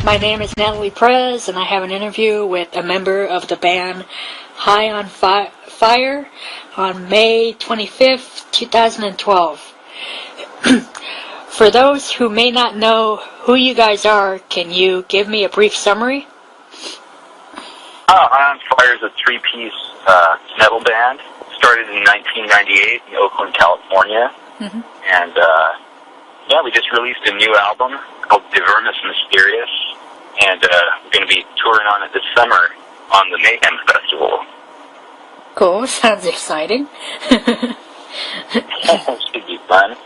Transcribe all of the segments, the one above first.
My name is Natalie and I have an interview with a member of the band High on Fire on May 25th, 2012. For those who may not know who you guys are, can you give me a brief summary? High on Fire is a three-piece metal band. Started in 1998 in Oakland, California. Mm-hmm. And, we just released a new album called Divermus Mysterious. And we're going to be touring on it this summer on the Mayhem Festival. Cool, sounds exciting. Should be fun.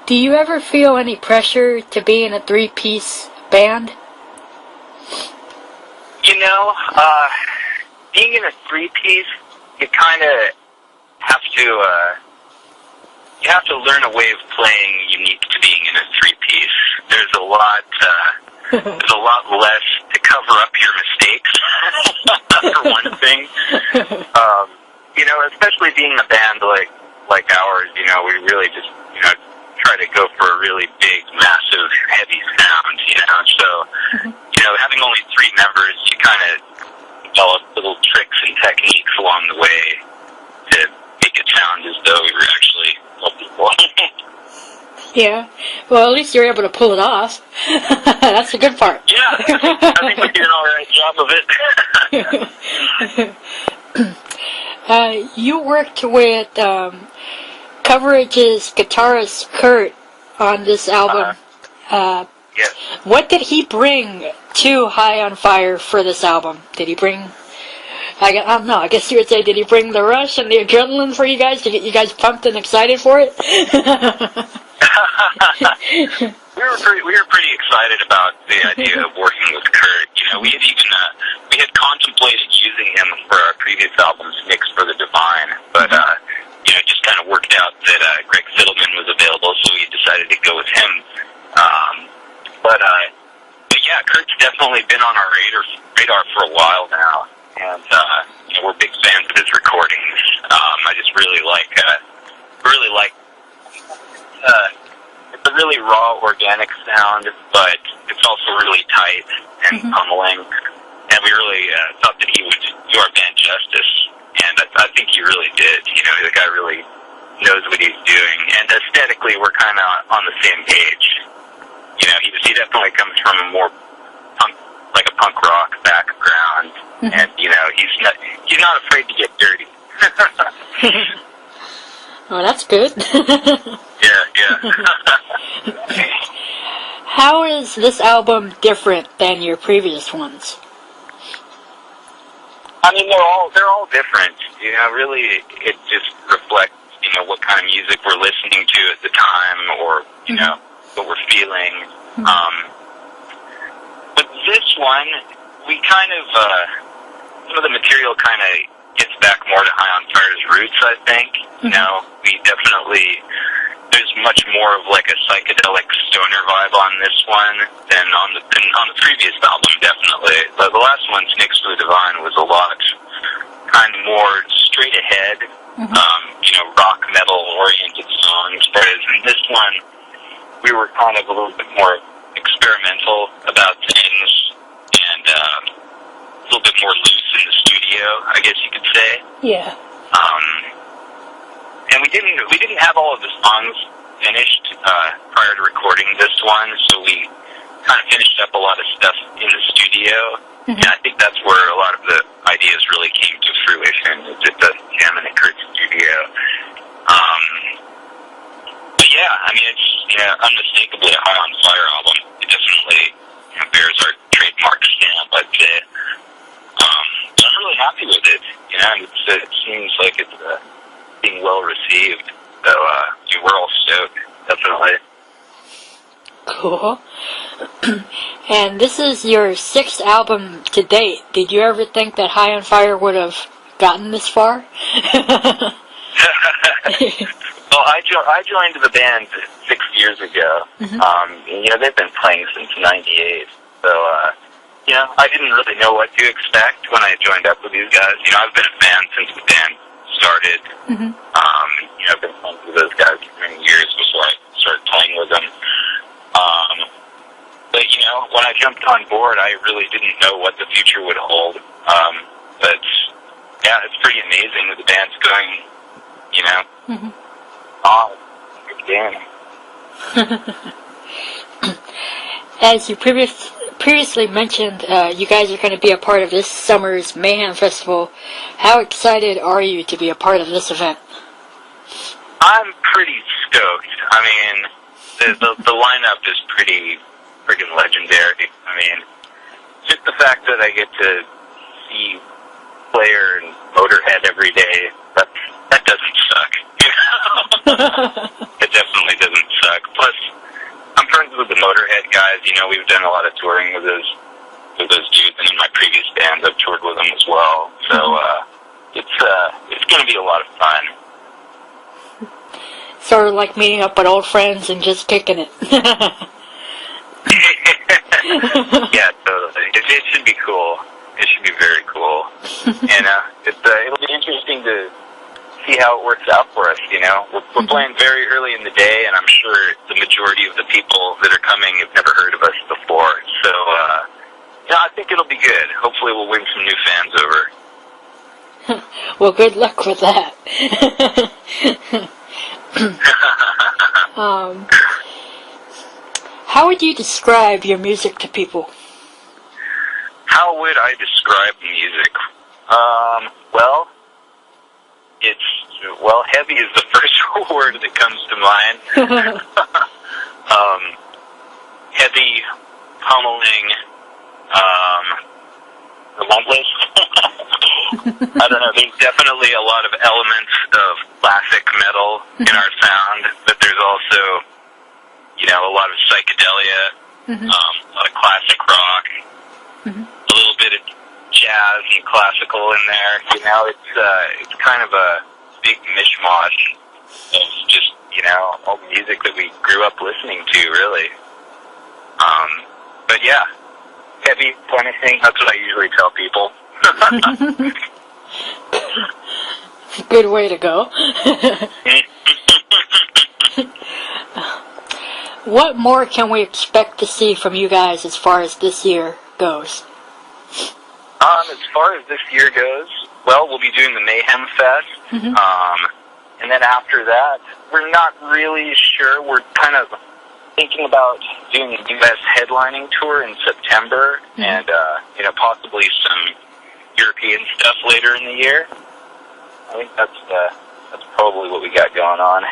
Do you ever feel any pressure to be in a three-piece band? Being in a three-piece, you kind of have to learn a way of playing unique to being in a three-piece. There's a lot less to cover up your mistakes, for one thing. Especially being a band like ours, we really just, try to go for a really big, massive, heavy sound, So, having only three members, you kind of develop little tricks and techniques along the way to make it sound as though we were actually people. Yeah. Well, at least you're able to pull it off. That's the good part. Yeah, I think we did an alright job of it. You worked with Coverage's guitarist Kurt on this album. Yes. What did he bring to High on Fire for this album? Did he bring... I don't know, I guess you would say, did he bring the rush and the adrenaline for you guys to get you guys pumped and excited for it? We were pretty excited about the idea of working with Kurt. We had contemplated using him for our previous albums, Mix for the Divine, but it just kind of worked out that Greg Fiddleman was available, so we decided to go with him. But yeah, Kurt's definitely been on our radar for a while now, and we're big fans of his recordings. I just really like it's a really raw, organic sound, but it's also really tight and pummeling. And we really thought that he would do our band justice, and I think he really did. The guy really knows what he's doing, and aesthetically, we're kind of on the same page. He definitely comes from a more punk rock background, and he's not afraid to get dirty. Oh, that's good. Yeah. How is this album different than your previous ones? I mean, they're all different. Really, it just reflects, what kind of music we're listening to at the time, or what we're feeling. But this one, we kind of some of the material kind of gets back more to High on Fire's roots, I think. We definitely, there's much more of like a psychedelic stoner vibe on this one than on the previous album, definitely. But the last one, Snakes for the Divine, was a lot kind of more straight ahead, rock metal oriented songs. Whereas in this one, we were kind of a little bit more experimental about things, and a little bit more loose in the studio, I guess you could say. Yeah. And we didn't have all of the songs finished prior to recording this one, so we kind of finished up a lot of stuff in the studio, and I think that's where a lot of the ideas really came to fruition. It's just a jam in the Kurt studio. But yeah, I mean, it's unmistakably a High on Fire album. It definitely bears our trademark stamp, I'd say. I'm really happy with it. It seems like it's being well received. So we're all stoked, definitely. Cool. And this is your 6th album to date. Did you ever think that High on Fire would have gotten this far? Well, I joined the band 6 years ago. They've been playing since '98, so I didn't really know what to expect when I joined up with these guys. I've been a fan since the band started. I've been playing with those guys for many years before I started playing with them. But, you know, when I jumped on board, I really didn't know what the future would hold. But, yeah, it's pretty amazing that the band's going, you know, on. Again. As you previously mentioned, you guys are going to be a part of this summer's Mayhem Festival. How excited are you to be a part of this event? I'm pretty stoked. I mean, the lineup is pretty friggin' legendary. I mean, just the fact that I get to see Slayer and Motorhead every day, that doesn't suck. You know? It definitely doesn't suck. Plus, I'm friends with the Motorhead guys. You know, we've done a lot of touring with those dudes, and in my previous bands, I've toured with them as well. So it's going to be a lot of fun. Sort of like meeting up with old friends and just kicking it. Yeah, totally. It should be cool. It should be very cool. And it'll be interesting to see how it works out for us, you know. We're playing very early in the day, and I'm sure the majority of the people that are coming have never heard of us before. So, I think it'll be good. Hopefully we'll win some new fans over. Well, good luck with that. How would you describe your music to people? How would I describe the music? Heavy is the first word that comes to mind. Heavy, pummeling, relentless. I don't know, there's definitely a lot of elements of classic metal in our sound, but there's also, you know, a lot of psychedelia, a lot of classic rock, a little bit of jazz and classical in there. You know, it's kind of a big mishmash of just, you know, all the music that we grew up listening to, really. But yeah, heavy, punishing, that's what I usually tell people. Good way to go. What more can we expect to see from you guys as far as this year goes? As far as this year goes, well, we'll be doing the Mayhem Fest. And then after that, we're not really sure. We're kind of thinking about doing a U.S. headlining tour in September, and you know, possibly some European stuff later in the year. I think that's probably what we got going on.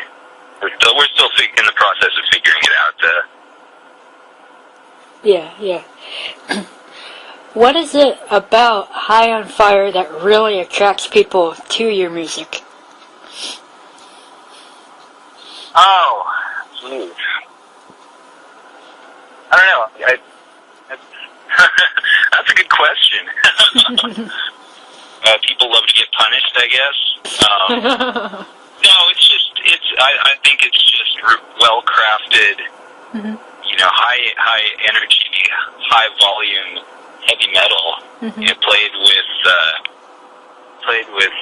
We're still in the process of figuring it out. Yeah. What is it about High on Fire that really attracts people to your music? Oh, geez. I don't know. That's a good question. People love to get punished, I guess. No, I think it's just well crafted, you know, high energy, high volume, heavy metal. You know, played with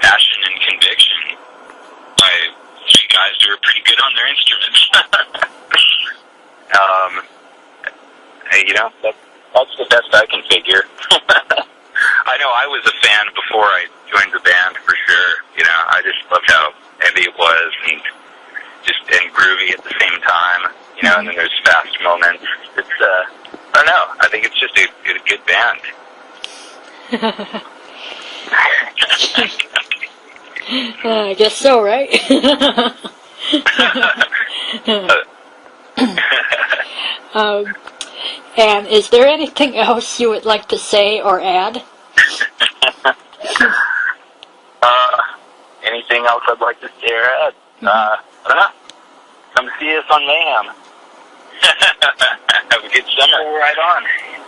passion and conviction by three guys who are pretty good on their instruments. You know, that's the best I can figure. I know I was a fan before I joined the band, for sure. You know, I just loved how heavy it was and groovy at the same time. You know, and then there's fast moments. It's I don't know. I think it's just a good band. I guess so, right? And is there anything else you would like to say or add? Anything else I'd like to say or add? I don't know. Come see us on Mayhem. Have a good summer. Right on.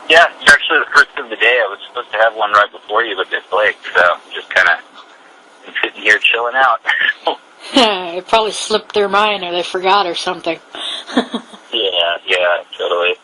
Yeah, it's actually the first of the day. I was supposed to have one right before you, but it flaked, so just kind of sitting here chilling out. It probably slipped their mind or they forgot or something. Yeah, totally.